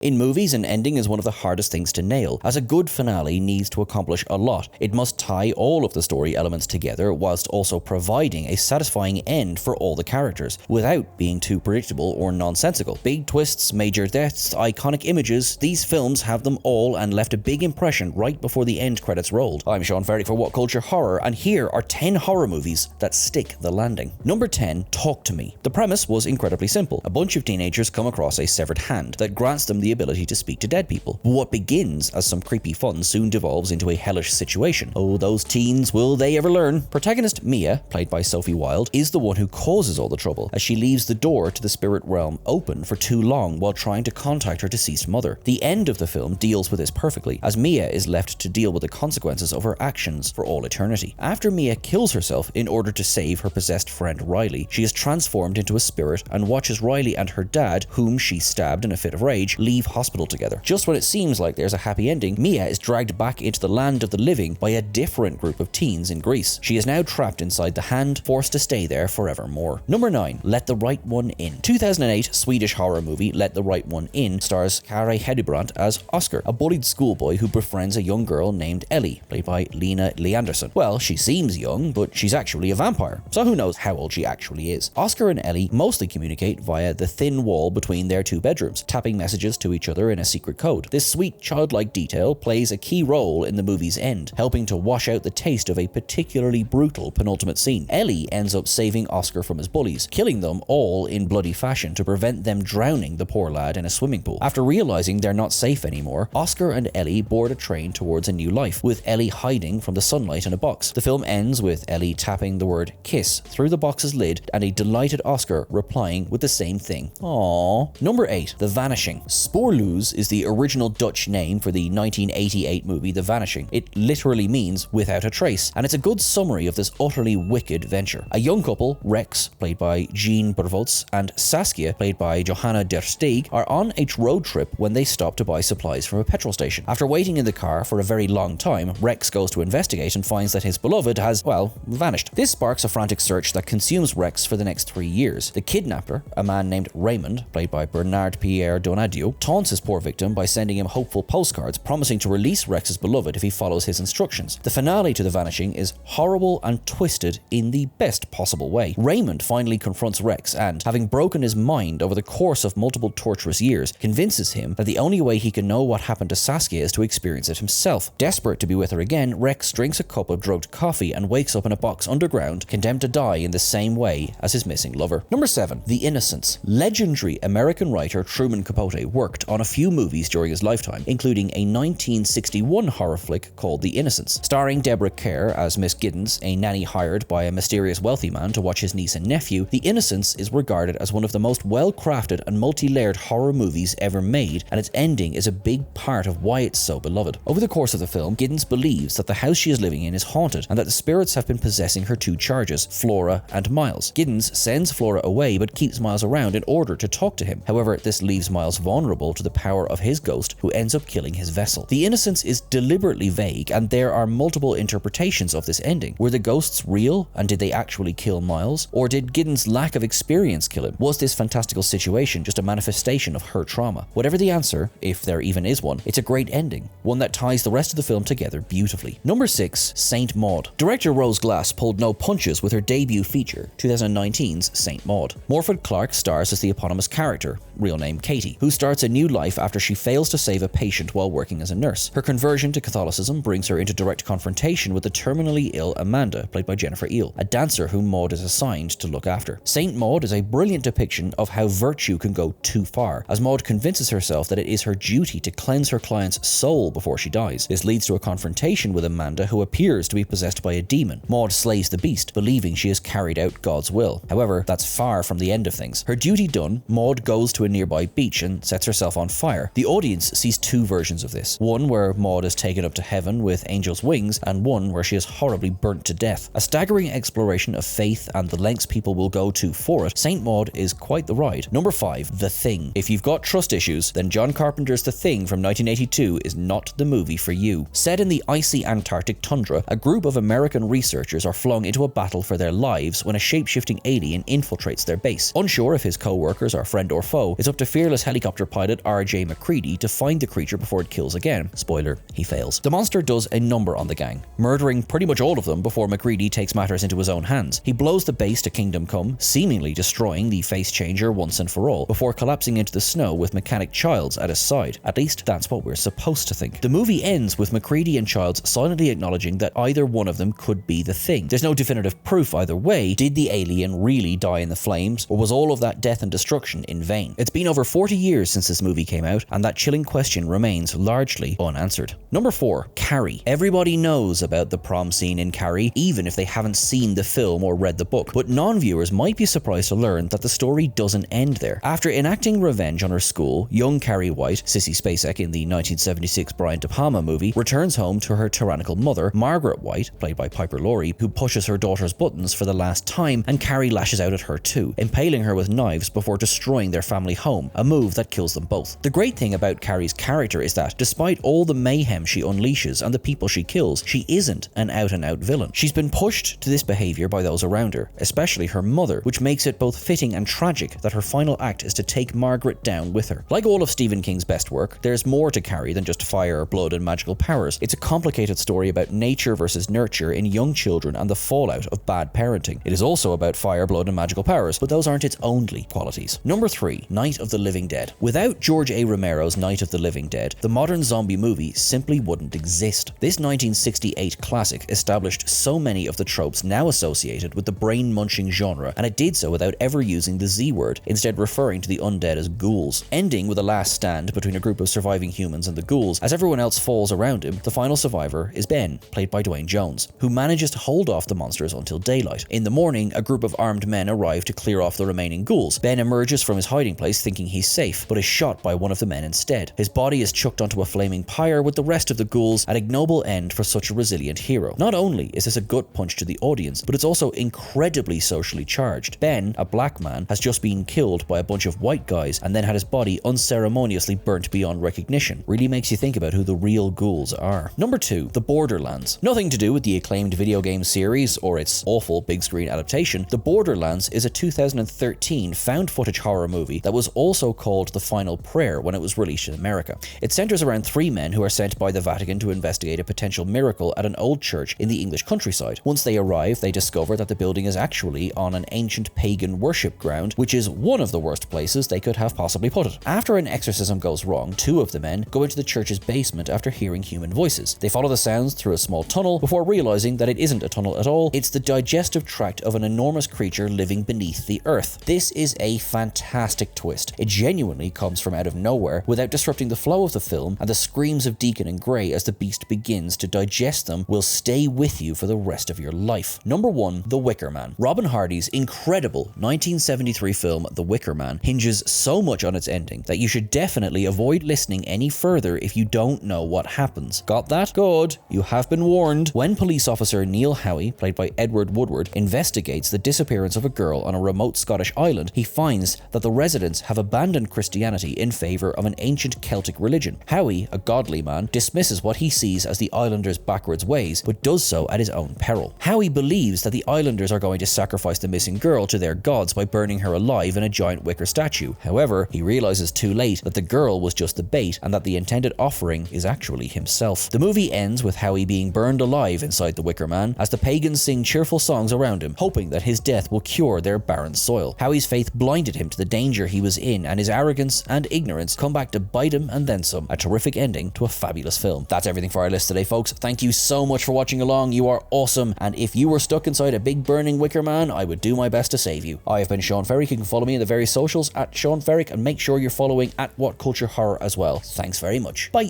In movies, an ending is one of the hardest things to nail, as a good finale needs to accomplish a lot. It must tie all of the story elements together whilst also providing a satisfying end for all the characters, without being too predictable or nonsensical. Big twists, major deaths, iconic images, these films have them all and left a big impression right before the end credits rolled. I'm Sean Ferry for What Culture Horror, and here are 10 horror movies that stick the landing. Number 10, Talk to Me. The premise was incredibly simple. A bunch of teenagers come across a severed hand that grants them the ability to speak to dead people. But what begins as some creepy fun soon devolves into a hellish situation. Oh, those teens, will they ever learn? Protagonist Mia, played by Sophie Wilde, is the one who causes all the trouble, as she leaves the door to the spirit realm open for too long while trying to contact her deceased mother. The end of the film deals with this perfectly, as Mia is left to deal with the consequences of her actions for all eternity. After Mia kills herself in order to save her possessed friend Riley, she is transformed into a spirit and watches Riley and her dad, whom she stabbed in a fit of rage, leave hospital together. Just when it seems like there's a happy ending, Mia is dragged back into the land of the living by a different group of teens in Greece. She is now trapped inside the hand, forced to stay there forevermore. Number 9, Let the Right One In. 2008 Swedish horror movie Let the Right One In stars Carrie as Oscar, a bullied schoolboy who befriends a young girl named Ellie, played by Lena Leandersson. Well, she seems young, but she's actually a vampire, so who knows how old she actually is. Oscar and Ellie mostly communicate via the thin wall between their two bedrooms, tapping messages to each other in a secret code. This sweet childlike detail plays a key role in the movie's end, helping to wash out the taste of a particularly brutal penultimate scene. Ellie ends up saving Oscar from his bullies, killing them all in bloody fashion to prevent them drowning the poor lad in a swimming pool. After realizing they're not safe anymore, Oscar and Ellie board a train towards a new life, with Ellie hiding from the sunlight in a box. The film ends with Ellie tapping the word kiss through the box's lid and a delighted Oscar replying with the same thing. Aww. Number 8, The Vanishing. Spoorloos is the original Dutch name for the 1988 movie The Vanishing. It literally means without a trace, and it's a good summary of this utterly wicked venture. A young couple, Rex, played by Jean Bervoets, and Saskia, played by Johanna Der Steeg, are on a road trip when they stop to buy supplies from a petrol station. After waiting in the car for a very long time, Rex goes to investigate and finds that his beloved has, well, vanished. This sparks a frantic search that consumes Rex for the next 3 years. The kidnapper, a man named Raymond, played by Bernard Pierre Donadio, taunts his poor victim by sending him hopeful postcards promising to release Rex's beloved if he follows his instructions. The finale to The Vanishing is horrible and twisted in the best possible way. Raymond finally confronts Rex and, having broken his mind over the course of multiple torturous years, convinces him that the only way he can know what happened to Saskia is to experience it himself. Desperate to be with her again, Rex drinks a cup of drugged coffee and wakes up in a box underground, condemned to die in the same way as his missing lover. Number 7, The Innocence. Legendary American writer Truman Capote worked on a few movies during his lifetime, including a 1961 horror flick called The Innocence. Starring Deborah Kerr as Miss Giddens, a nanny hired by a mysterious wealthy man to watch his niece and nephew, The Innocence is regarded as one of the most well-crafted and multi-layered horror movies ever made, and its ending is a big part of why it's so beloved. Over the course of the film, Giddens believes that the house she is living in is haunted, and that the spirits have been possessing her two charges, Flora and Miles. Giddens sends Flora away but keeps Miles around in order to talk to him. However, this leaves Miles vulnerable to the power of his ghost, who ends up killing his vessel. The Innocence is deliberately vague, and there are multiple interpretations of this ending. Were the ghosts real, and did they actually kill Miles? Or did Giddens' lack of experience kill him? Was this fantastical situation just a manifestation of her trauma? Whatever the answer, if there even is one, it's a great ending, one that ties the rest of the film together beautifully. Number 6, Saint Maud. Director Rose Glass pulled no punches with her debut feature, 2019's Saint Maud. Morfydd Clark stars as the eponymous character, real name Katie, who starts a new life after she fails to save a patient while working as a nurse. Her conversion to Catholicism brings her into direct confrontation with the terminally ill Amanda, played by Jennifer Eel, a dancer whom Maud is assigned to look after. Saint Maud is a brilliant depiction of how virtue can go too far, as Maud convinces herself that it is her duty to cleanse her client's soul before she dies. This leads to a confrontation with Amanda, who appears to be possessed by a demon. Maud slays the beast, believing she has carried out God's will. However, that's far from the end of things. Her duty done, Maud goes to a nearby beach and sets herself on fire. The audience sees two versions of this. One where Maud is taken up to heaven with angels' wings, and one where she is horribly burnt to death. A staggering exploration of faith and the lengths people will go to for it, Saint Maud is quite the ride. Number 5, The Thing. If you've got trust issues, then John Carpenter's The Thing from 1982 is not the movie for you. Set in the icy Antarctic tundra, a group of American researchers are flung into a battle for their lives when a shape-shifting alien infiltrates their base. Unsure if his co-workers are friend or foe, it's up to fearless helicopter pilot Pilot R.J. MacReady to find the creature before it kills again. Spoiler, he fails. The monster does a number on the gang, murdering pretty much all of them before MacReady takes matters into his own hands. He blows the base to Kingdom Come, seemingly destroying the face changer once and for all, before collapsing into the snow with Mechanic Childs at his side. At least that's what we're supposed to think. The movie ends with MacReady and Childs silently acknowledging that either one of them could be the thing. There's no definitive proof either way. Did the alien really die in the flames, or was all of that death and destruction in vain? It's been over 40 years since this movie came out, and that chilling question remains largely unanswered. Number 4. Carrie. Everybody knows about the prom scene in Carrie, even if they haven't seen the film or read the book, but non-viewers might be surprised to learn that the story doesn't end there. After enacting revenge on her school, young Carrie White, Sissy Spacek in the 1976 Brian De Palma movie, returns home to her tyrannical mother, Margaret White, played by Piper Laurie, who pushes her daughter's buttons for the last time, and Carrie lashes out at her too, impaling her with knives before destroying their family home, a move that kills them both. The great thing about Carrie's character is that, despite all the mayhem she unleashes and the people she kills, she isn't an out-and-out villain. She's been pushed to this behavior by those around her, especially her mother, which makes it both fitting and tragic that her final act is to take Margaret down with her. Like all of Stephen King's best work, there's more to Carrie than just fire, blood, and magical powers. It's a complicated story about nature versus nurture in young children and the fallout of bad parenting. It is also about fire, blood, and magical powers, but those aren't its only qualities. Number 3. Night of the Living Dead. Without George A. Romero's Night of the Living Dead, the modern zombie movie simply wouldn't exist. This 1968 classic established so many of the tropes now associated with the brain-munching genre, and it did so without ever using the Z word, instead referring to the undead as ghouls. Ending with a last stand between a group of surviving humans and the ghouls, as everyone else falls around him, the final survivor is Ben, played by Dwayne Jones, who manages to hold off the monsters until daylight. In the morning, a group of armed men arrive to clear off the remaining ghouls. Ben emerges from his hiding place thinking he's safe, but is shot by one of the men instead. His body is chucked onto a flaming pyre with the rest of the ghouls, an ignoble end for such a resilient hero. Not only is this a gut punch to the audience, but it's also incredibly socially charged. Ben, a black man, has just been killed by a bunch of white guys and then had his body unceremoniously burnt beyond recognition. Really makes you think about who the real ghouls are. Number 2. The Borderlands. Nothing to do with the acclaimed video game series or its awful big screen adaptation, The Borderlands is a 2013 found footage horror movie that was also called The Final Prayer when it was released in America. It centers around 3 men who are sent by the Vatican to investigate a potential miracle at an old church in the English countryside. Once they arrive, they discover that the building is actually on an ancient pagan worship ground, which is one of the worst places they could have possibly put it. After an exorcism goes wrong, 2 of the men go into the church's basement after hearing human voices. They follow the sounds through a small tunnel before realizing that it isn't a tunnel at all, it's the digestive tract of an enormous creature living beneath the earth. This is a fantastic twist. It genuinely comes from out of nowhere without disrupting the flow of the film, and the screams of Deacon and Grey as the beast begins to digest them will stay with you for the rest of your life. Number 1. The Wickerman. Robin Hardy's incredible 1973 film The Wickerman hinges so much on its ending that you should definitely avoid listening any further if you don't know what happens. Got that? Good. You have been warned. When police officer Neil Howie, played by Edward Woodward, investigates the disappearance of a girl on a remote Scottish island, he finds that the residents have abandoned Christianity in favor of an ancient Celtic religion. Howie, a godly man, dismisses what he sees as the islanders' backwards ways, but does so at his own peril. Howie believes that the islanders are going to sacrifice the missing girl to their gods by burning her alive in a giant wicker statue. However, he realizes too late that the girl was just the bait and that the intended offering is actually himself. The movie ends with Howie being burned alive inside the Wicker Man as the pagans sing cheerful songs around him, hoping that his death will cure their barren soil. Howie's faith blinded him to the danger he was in, and his arrogance and ignorance come back to bite him and then some. A terrific ending to a fabulous film. That's everything for our list today, folks. Thank you so much for watching along. You are awesome, and if you were stuck inside a big burning Wicker Man, I would do my best to save you. I have been Sean Ferrick. You can follow me in the various socials at Sean Ferrick, and make sure you're following at What Culture Horror as well. Thanks very much. Bye.